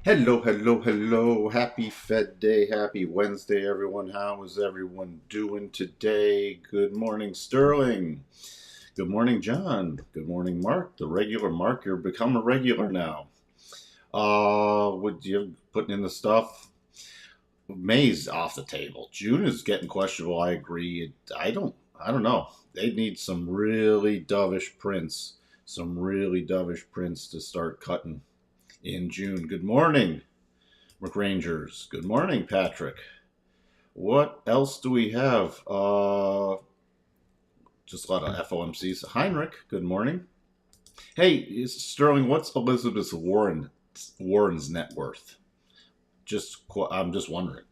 Hello, hello, hello. Happy Fed Day. Happy Wednesday, everyone. How is everyone doing today? Good morning, Sterling. Good morning, John. Good morning, Mark. The regular Mark, you're become a regular now. Would you putting in the stuff? May's off the table. June is getting questionable. I agree. I don't know. They need some really dovish prints. Some really dovish prints to start cutting in June. Good morning. McRangers. Good morning, Patrick. What else do we have? Just a lot of FOMCs. Heinrich, good morning. Hey, Sterling, what's Elizabeth Warren's net worth? I'm just wondering.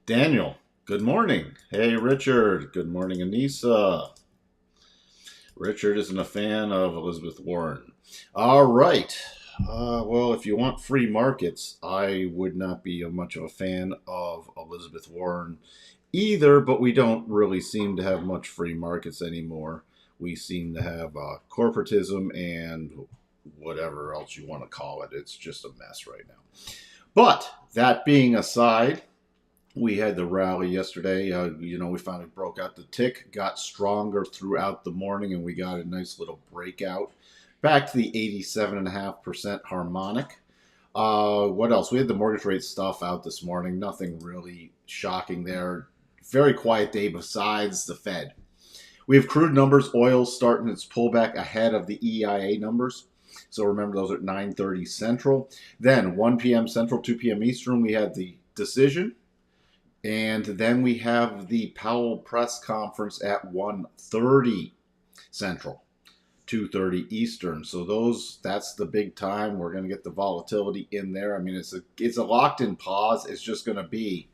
Daniel, good morning. Hey, Richard. Good morning, Anissa. Richard isn't a fan of Elizabeth Warren. All right. Well, if you want free markets, I would not be much of a fan of Elizabeth Warren either, but we don't really seem to have much free markets anymore. We seem to have corporatism and whatever else you want to call it. It's just a mess right now. But that being aside, we had the rally yesterday. We finally broke out the tick, got stronger throughout the morning, and we got a nice little breakout back to the 87.5% harmonic. What else? We had the mortgage rate stuff out this morning. Nothing really shocking there. Very quiet day besides the Fed. We have crude numbers, oil starting its pullback ahead of the EIA numbers. So remember, those are at 9:30 Central. Then 1 p.m. Central, 2 p.m. Eastern, we had the decision. And then we have the Powell press conference at 1:30 Central, 2:30 Eastern. So that's the big time. We're going to get the volatility in there. I mean, it's a locked in pause. It's just going to be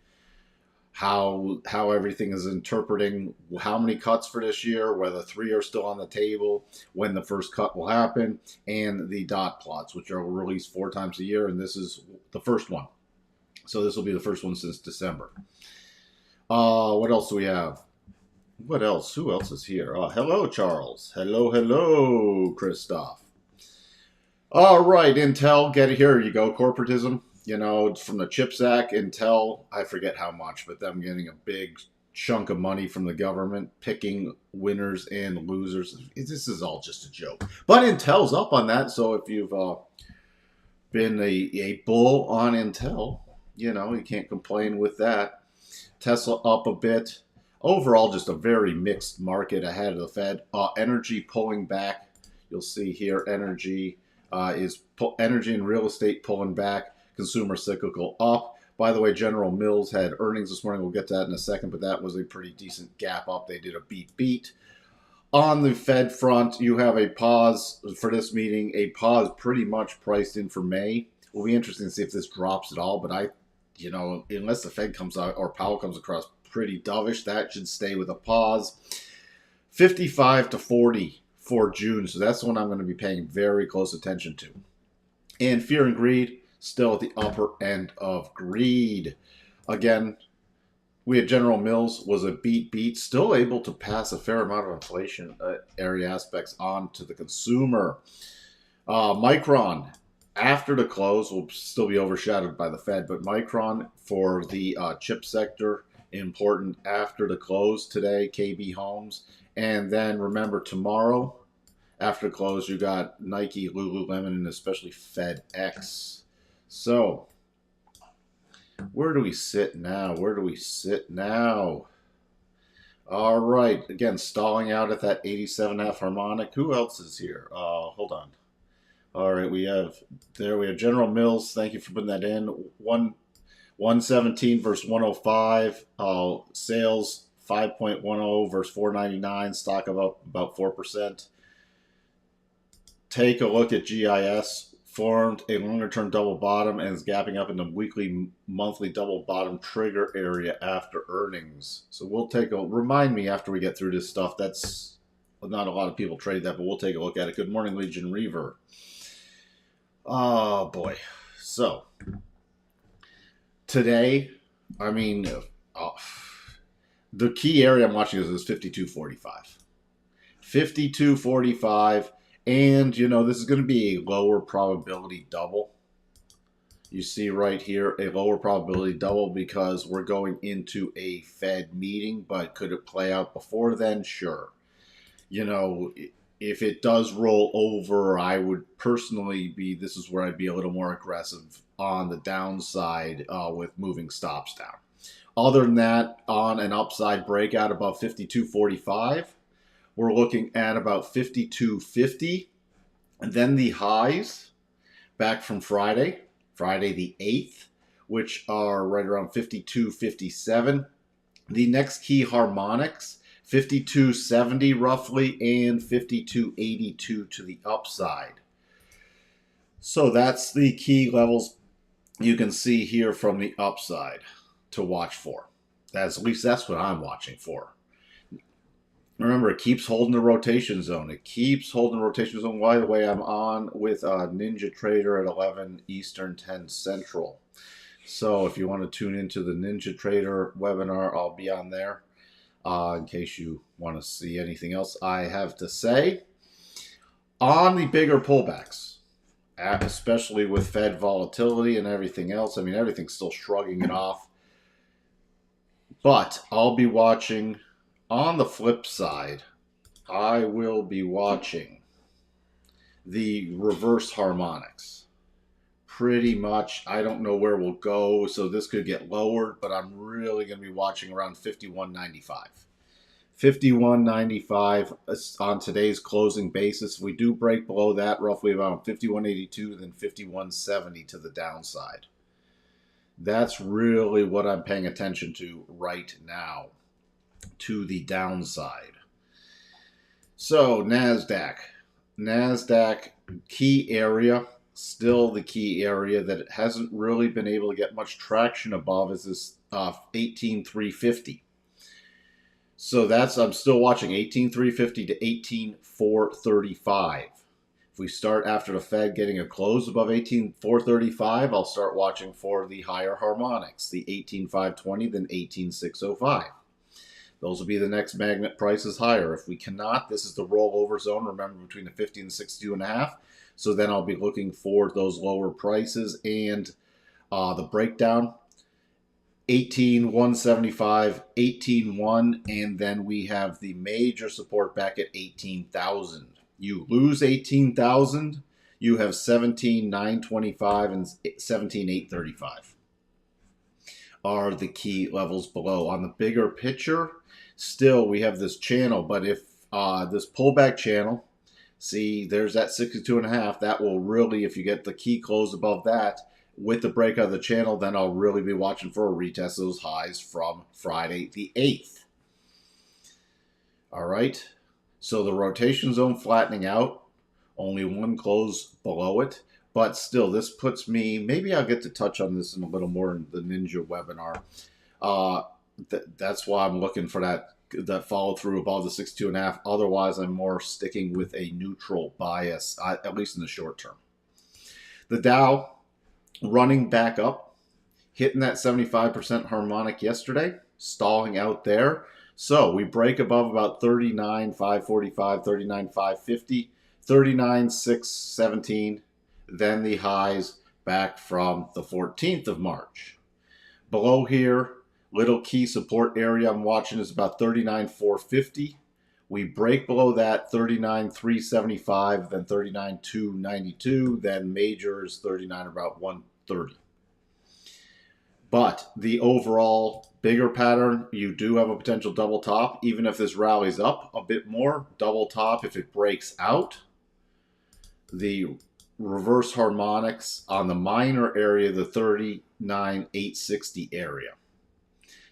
how everything is interpreting how many cuts for this year, whether 3 are still on the table, when the first cut will happen, and the dot plots, which are released 4 times a year, and this is the first one. So this will be the first one since December. What else do we have? What else? Who else is here? Hello, Charles. Hello, Christoph. All right, Intel, get it. Here you go. Corporatism. From the CHIPS Act, Intel, I forget how much, but them getting a big chunk of money from the government, picking winners and losers. This is all just a joke. But Intel's up on that, so if you've been a bull on Intel, you can't complain with that. Tesla up a bit. Overall, just a very mixed market ahead of the Fed. Energy pulling back. You'll see here energy energy and real estate pulling back. Consumer cyclical up. By the way, General Mills had earnings this morning. We'll get to that in a second, but that was a pretty decent gap up. They did a beat. On the Fed front, you have a pause for this meeting, a pause pretty much priced in for May. It will be interesting to see if this drops at all, but unless the Fed comes out or Powell comes across pretty dovish, that should stay with a pause. 55 to 40 for June, so that's the one I'm going to be paying very close attention to. And fear and greed, still at the upper end of greed. Again, we had General Mills was a beat, still able to pass a fair amount of inflation area aspects on to the consumer. Micron, after the close, will still be overshadowed by the Fed, but Micron for the chip sector, important after the close today, KB Homes. And then remember, tomorrow, after the close, you got Nike, Lululemon, and especially FedEx. So, where do we sit now? All right. Again, stalling out at that 87.5 harmonic. Who else is here? Hold on. All right, we have General Mills. Thank you for putting that in. 117 versus 105. Sales 5.10 versus 499. Stock of up about 4%. Take a look at GIS. Formed a longer-term double bottom and is gapping up in the weekly, monthly double bottom trigger area after earnings. So we'll remind me after we get through this stuff. That's not a lot of people trade that, but we'll take a look at it. Good morning, Legion Reaver. Oh boy. So today, I mean, the key area I'm watching is 52.45. 52.45. And, this is going to be a lower probability double. You see right here a lower probability double because we're going into a Fed meeting, but could it play out before then? Sure. You know, if it does roll over, I would personally be, this is where I'd be a little more aggressive on the downside with moving stops down. Other than that, on an upside breakout above 52.45, we're looking at about 52.50. And then the highs back from Friday the 8th, which are right around 52.57. The next key harmonics, 52.70 roughly, and 52.82 to the upside. So that's the key levels you can see here from the upside to watch for. At least that's what I'm watching for. Remember, it keeps holding the rotation zone. It keeps holding the rotation zone. By the way, I'm on with Ninja Trader at 11 Eastern, 10 Central. So if you want to tune into the Ninja Trader webinar, I'll be on there in case you want to see anything else I have to say. On the bigger pullbacks, especially with Fed volatility and everything else, I mean, everything's still shrugging it off. But I'll be watching, on the flip side, I will be watching the reverse harmonics. Pretty much, I don't know where we'll go, so this could get lowered, but I'm really going to be watching around 51.95. 51.95 on today's closing basis. If we do break below that, roughly around 51.82, then 51.70 to the downside. That's really what I'm paying attention to right now, to the downside. So NASDAQ key area, still the key area that it hasn't really been able to get much traction above is this 18,350. So that's, I'm still watching 18,350 to 18,435. If we start after the Fed getting a close above 18,435, I'll start watching for the higher harmonics, the 18,520, then 18,605. Those will be the next magnet prices higher. If we cannot, this is the rollover zone, remember, between the 50 and the 62.5. So then I'll be looking for those lower prices and the breakdown. 18,175, 18,1, and then we have the major support back at 18,000. You lose 18,000, you have 17,925 and 17,835 are the key levels below. On the bigger picture, still we have this channel, but if this pullback channel, see, there's that 62.5, that will really, if you get the key close above that, with the breakout of the channel, then I'll really be watching for a retest of those highs from Friday the 8th. All right. So the rotation zone flattening out, only one close below it. But still, this puts me, maybe I'll get to touch on this in a little more in the Ninja webinar. That's why I'm looking for that follow through above the 62.5. Otherwise, I'm more sticking with a neutral bias, at least in the short term. The Dow running back up, hitting that 75% harmonic yesterday, stalling out there. So we break above about 39,545, 39,550, 39,617, then the highs back from the 14th of March. Below here, little key support area I'm watching is about 39,450. We break below that, 39,375, then 39,292, then majors 39 about 130. But the overall bigger pattern, you do have a potential double top, even if this rallies up a bit more. Double top if it breaks out. The reverse harmonics on the minor area, the 39,860 area.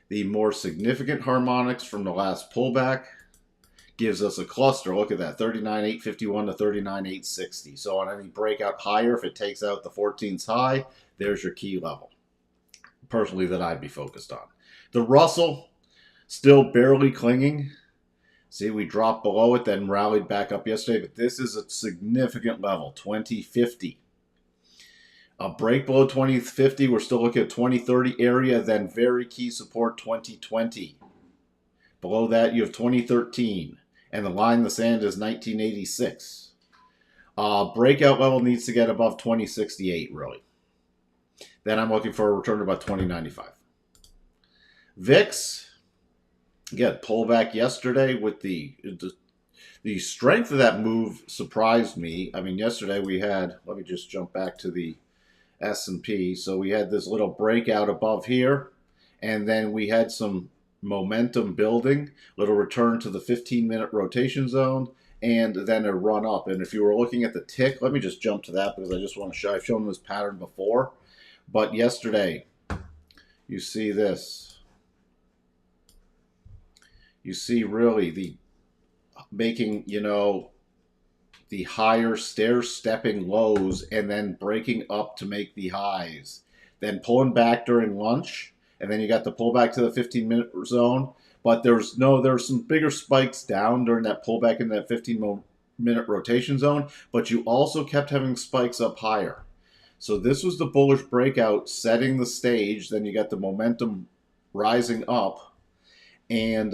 The more significant harmonics from the last pullback gives us a cluster. Look at that, 39,851 to 39,860. So on any breakout higher, if it takes out the 14th high, there's your key level, personally, that I'd be focused on. The Russell, still barely clinging. See, we dropped below it, then rallied back up yesterday, but this is a significant level, 2050. A break below 2050, we're still looking at 2030 area, then very key support 2020. Below that, you have 2013, and the line in the sand is 1986. Breakout level needs to get above 2068, really. Then I'm looking for a return to about 20.95. VIX, again, pullback yesterday with the strength of that move surprised me. I mean, yesterday we had, let me just jump back to the S&P. So we had this little breakout above here, and then we had some momentum building, little return to the 15-minute rotation zone, and then a run up. And if you were looking at the tick, let me just jump to that because I just want to show, I've shown this pattern before. But yesterday, you see this. You see really the making, you know, the higher stair-stepping lows and then breaking up to make the highs. Then pulling back during lunch, and then you got the pullback to the 15-minute zone. But there's some bigger spikes down during that pullback in that 15-minute rotation zone, but you also kept having spikes up higher. So this was the bullish breakout setting the stage. Then you got the momentum rising up, and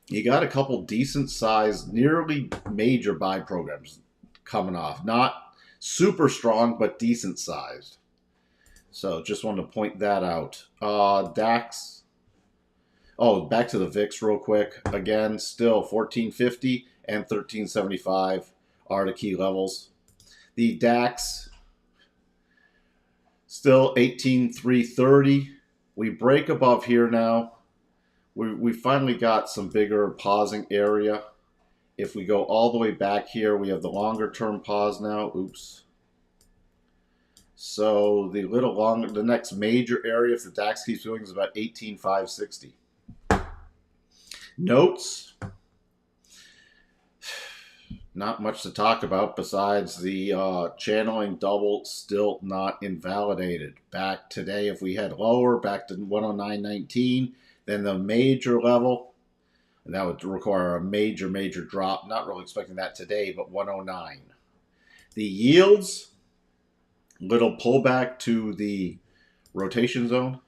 you got a couple decent-sized, nearly major buy programs coming off. Not super strong, but decent-sized. So just wanted to point that out. DAX. Oh, back to the VIX real quick. Again, still 1450 and 1375 are the key levels. The DAX, still 18,330. We break above here now. We finally got some bigger pausing area. If we go all the way back here, we have the longer term pause now. Oops. So the little longer, the next major area, if the DAX keeps going, is about 18,560. Notes. Not much to talk about besides the channeling double still not invalidated. Back today, if we head lower, back to 109.19, then the major level, and that would require a major drop. Not really expecting that today, but 109. The yields, little pullback to the rotation zone.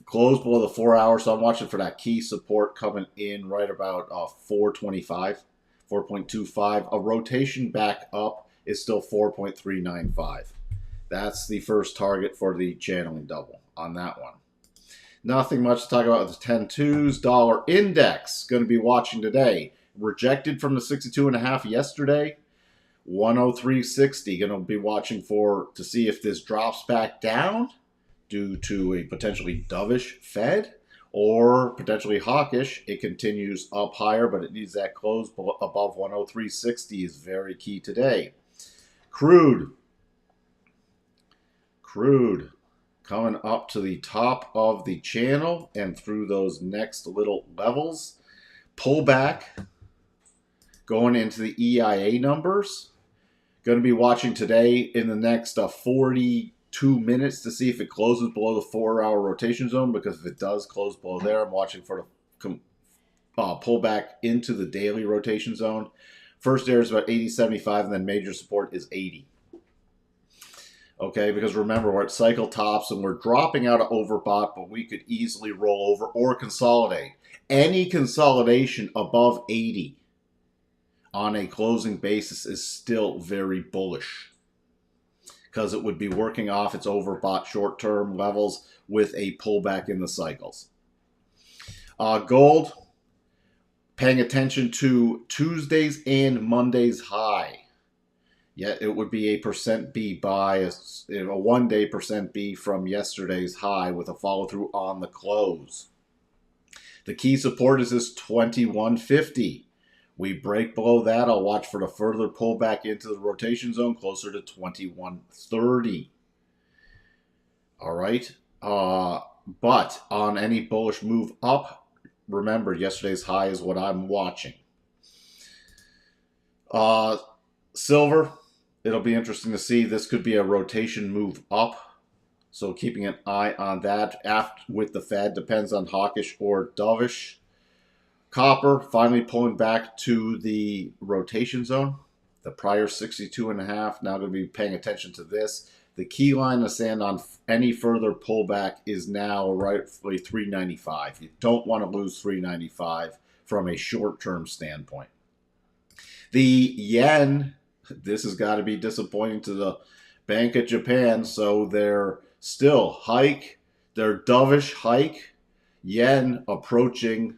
Close below the 4 hours, so I'm watching for that key support coming in right about 425, 4.25. A rotation back up is still 4.395. That's the first target for the channeling double on that one. Nothing much to talk about with the 10-2s. Dollar index, going to be watching today. Rejected from the 62.5 yesterday. 103.60. Going to be watching to see if this drops back down due to a potentially dovish Fed, or potentially hawkish. It continues up higher, but it needs that close above 103.60 is very key today. Crude coming up to the top of the channel and through those next little levels. Pullback going into the EIA numbers. Going to be watching today in the next 42 minutes to see if it closes below the 4-hour rotation zone, because if it does close below there, I'm watching for the pullback into the daily rotation zone. First area is about 80.75, and then major support is 80. Okay, because remember, we're at cycle tops and we're dropping out of overbought, but we could easily roll over or consolidate. Any consolidation above 80 on a closing basis is still very bullish, because it would be working off its overbought short-term levels with a pullback in the cycles. Gold, paying attention to Tuesday's and Monday's high. Yet it would be a % B bias, a 1-day % B from yesterday's high with a follow-through on the close. The key support is this 2150. We break below that, I'll watch for the further pullback into the rotation zone closer to 2130. All right. But on any bullish move up, remember yesterday's high is what I'm watching. Silver, it'll be interesting to see. This could be a rotation move up, so keeping an eye on that. After with the Fed, depends on hawkish or dovish. Copper finally pulling back to the rotation zone. The prior 62.5, now going to be paying attention to this. The key line in the sand on any further pullback is now rightfully 395. You don't want to lose 395 from a short-term standpoint. The yen, this has got to be disappointing to the Bank of Japan, so they're still they're dovish hike, yen approaching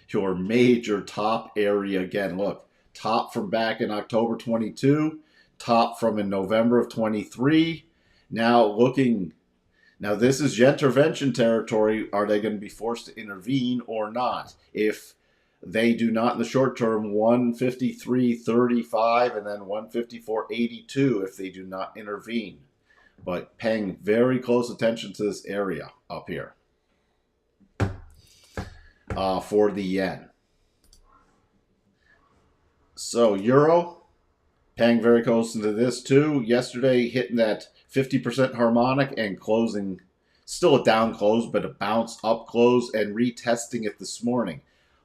your major top area again. Look, top from back in October 22, top from in November of 23. Now this is intervention territory. Are they going to be forced to intervene or not? If they do not in the short term, 153.35 and then 154.82 if they do not intervene. But paying very close attention to this area up here for the yen. So euro, paying very close into this too. Yesterday hitting that 50% harmonic and closing, still a down close, but a bounce up close and retesting it this morning.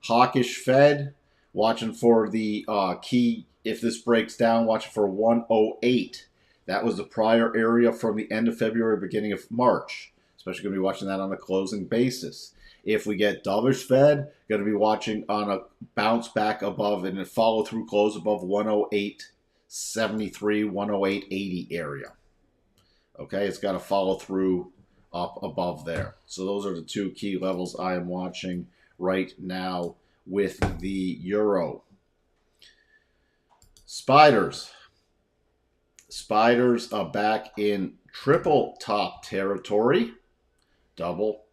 Hawkish Fed, watching for the key, if this breaks down, watching for 108. That was the prior area from the end of February, beginning of March. Especially going to be watching that on a closing basis. If we get dovish Fed, going to be watching on a bounce back above and a follow through close above 108.73, 108.80 area. Okay, it's got to follow through up above there. So those are the two key levels I am watching right now with the euro. Spiders are back in triple top territory. Double.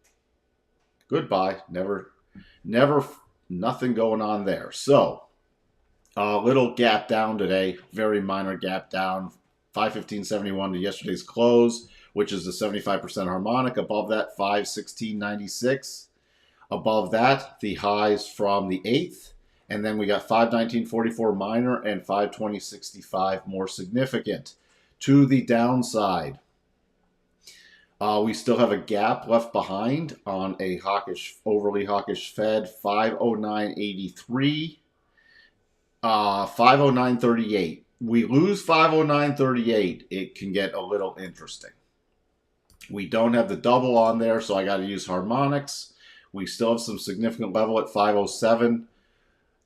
Goodbye. Never, nothing going on there. So, a little gap down today. Very minor gap down. 515.71 to yesterday's close, which is the 75% harmonic. Above that, 516.96. Above that, the highs from the 8th. And then we got 519.44 minor and 520.65 more significant. To the downside, we still have a gap left behind on a overly hawkish Fed, 509.83, 509.38. We lose 509.38, it can get a little interesting. We don't have the double on there, so I got to use harmonics. We still have some significant level at 507,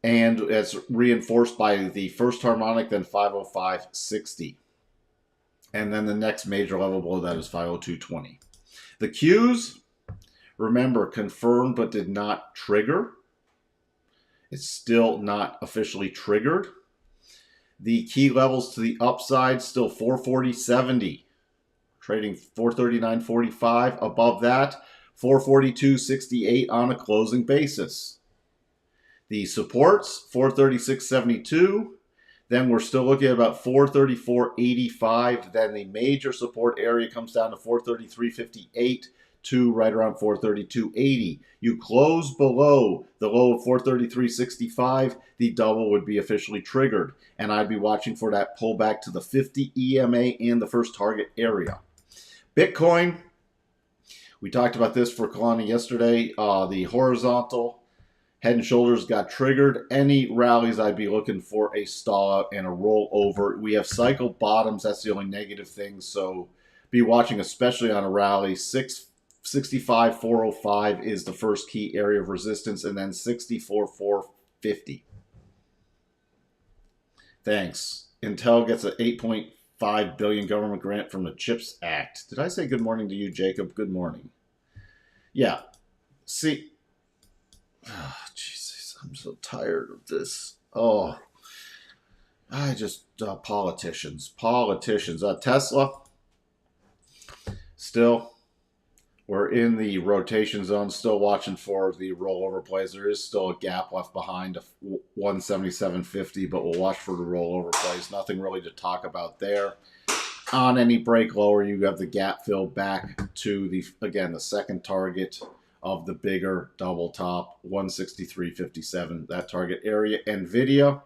and it's reinforced by the first harmonic, then 505.60. And then the next major level below that is 502.20. The Qs, remember, confirmed but did not trigger. It's still not officially triggered. The key levels to the upside, still 440.70. Trading 439.45. Above that, 442.68 on a closing basis. The supports, 436.72. Then we're still looking at about 434.85. Then the major support area comes down to 433.58 to right around 432.80. You close below the low of 433.65, the double would be officially triggered. And I'd be watching for that pullback to the 50 EMA and the first target area. Bitcoin, we talked about this for Kalani yesterday. The horizontal head and shoulders got triggered. Any rallies, I'd be looking for a stall out and a rollover. We have cycle bottoms. That's the only negative thing. So be watching, especially on a rally. 65.405 is the first key area of resistance, and then 64.450. Thanks. Intel gets an $8.5 billion government grant from the CHIPS Act. Did I say good morning to you, Jacob? Good morning. Yeah. See. Oh, Jesus, I'm so tired of this. Oh, I just, politicians. Tesla, still, we're in the rotation zone, still watching for the rollover plays. There is still a gap left behind of 177.50, but we'll watch for the rollover plays. Nothing really to talk about there. On any break lower, you have the gap fill back to the, again, the second target of the bigger double top, 163.57, that target area. NVIDIA,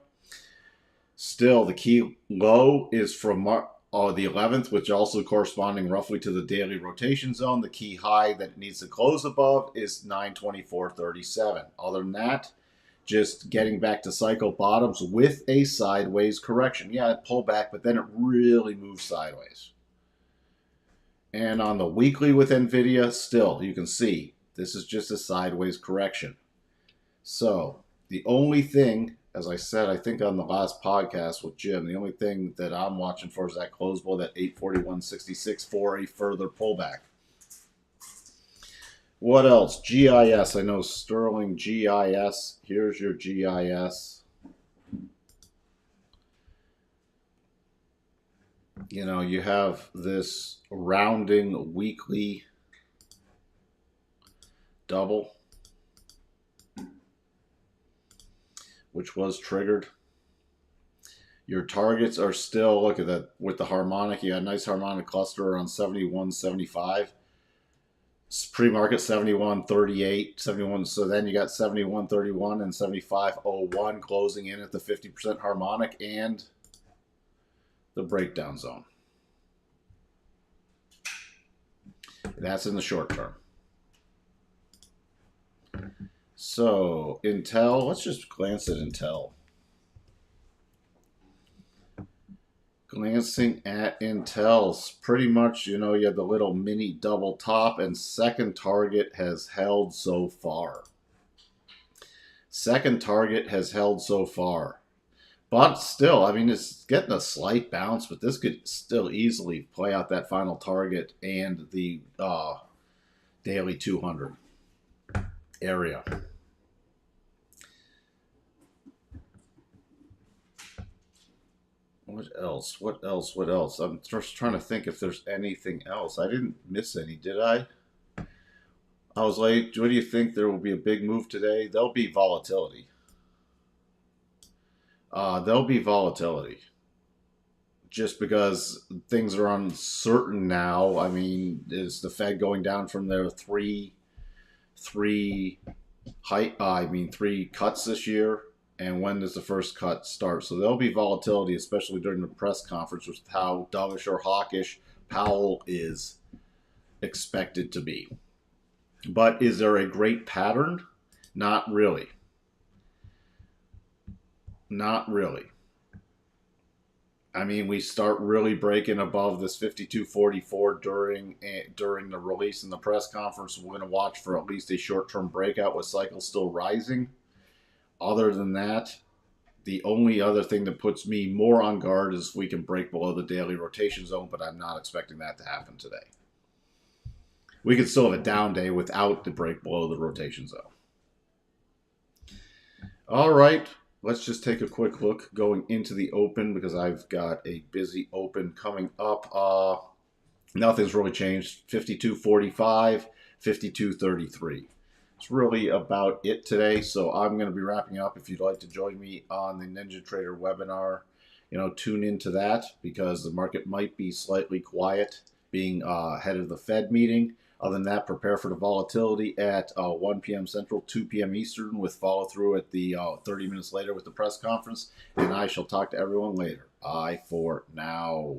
still the key low is from the 11th, which also corresponding roughly to the daily rotation zone. The key high that it needs to close above is 924.37. Other than that, just getting back to cycle bottoms with a sideways correction. Yeah, it pulled back, but then it really moved sideways. And on the weekly with NVIDIA, still, you can see, this is just a sideways correction. So the only thing as I said, I think on the last podcast with Jim, the only thing that I'm watching for is that close below that 841.66 for a further pullback. What else? GIS. I know Sterling GIS. Here's your GIS. You know, you have this rounding weekly double, which was triggered. Your targets are still, look at that, with the harmonic, you got a nice harmonic cluster around 71.75. Pre-market 71.38, 71. So then you got 71.31 and 75.01 closing in at the 50% harmonic and the breakdown zone. That's in the short term. So Intel, let's just glance at Intel. Glancing at Intel's pretty much, you know, you have the little mini double top, and second target has held so far. Second target has held so far. But still, I mean, it's getting a slight bounce, but this could still easily play out that final target and the daily 200 area. What else? What else? What else? I'm just trying to think if there's anything else. I didn't miss any, did I? I was like, what do you think? There will be a big move today? There'll be volatility. There'll be volatility. Just because things are uncertain now. I mean, is the Fed going down from their three cuts this year? And when does the first cut start? So there'll be volatility, especially during the press conference, with how dovish or hawkish Powell is expected to be. But is there a great pattern? Not really. Not really. I mean, we start really breaking above this 52.44 during the release in the press conference. We're going to watch for at least a short-term breakout with cycles still rising. Other than that, the only other thing that puts me more on guard is if we can break below the daily rotation zone, but I'm not expecting that to happen today. We could still have a down day without the break below the rotation zone. All right, let's just take a quick look going into the open because I've got a busy open coming up. Nothing's really changed. 52.45, 52.33. It's really about it today, so I'm going to be wrapping up. If you'd like to join me on the Ninja Trader webinar, you know, tune into that because the market might be slightly quiet being ahead of the Fed meeting. Other than that, prepare for the volatility at 1 p.m. Central, 2 p.m. Eastern, with follow-through at the 30 minutes later with the press conference, and I shall talk to everyone later. Bye for now.